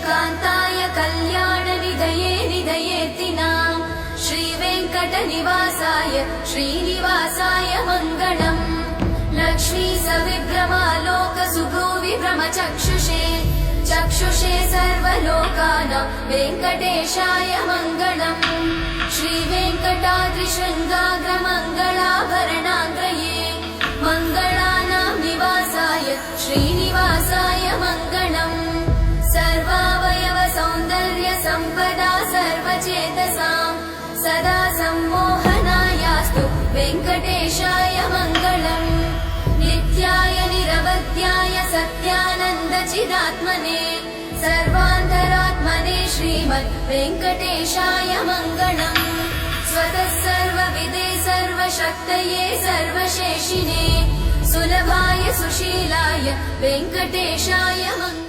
कान्ताय कल्याणनिधये निधयेऽर्तिनाम् श्रीवेङ्कटनिवासाय श्रीनिवासाय मङ्गलम् लक्ष्मी सविभ्रमालोकसुभ्रूविभ्रमचक्षुषे चक्षुषे सर्वलोकानां वेङ्कटेशाय मङ्गलम् श्रीवेङ्कटाद्रिशृङ्गाग्रमङ्गलाभरणाङ्गये मङ्गलानां निवासाय श्रीनिवासाय मङ्गलम् सर्वावयव सौन्दर्य सम्पदा सर्वचेतसां सदा सम्मोहनायास्तु वेङ्कटेशाय मङ्गलम् नित्याय निरवध्याय सत्यानन्दचिदात्मने सर्वान्तरात्मने श्रीमद् वेङ्कटेशाय मङ्गलम् स्वतः सर्वविदे सर्वशक्तये सर्वशेषिने सुलभाय सुशीलाय वेङ्कटेशाय मङ्गलम्।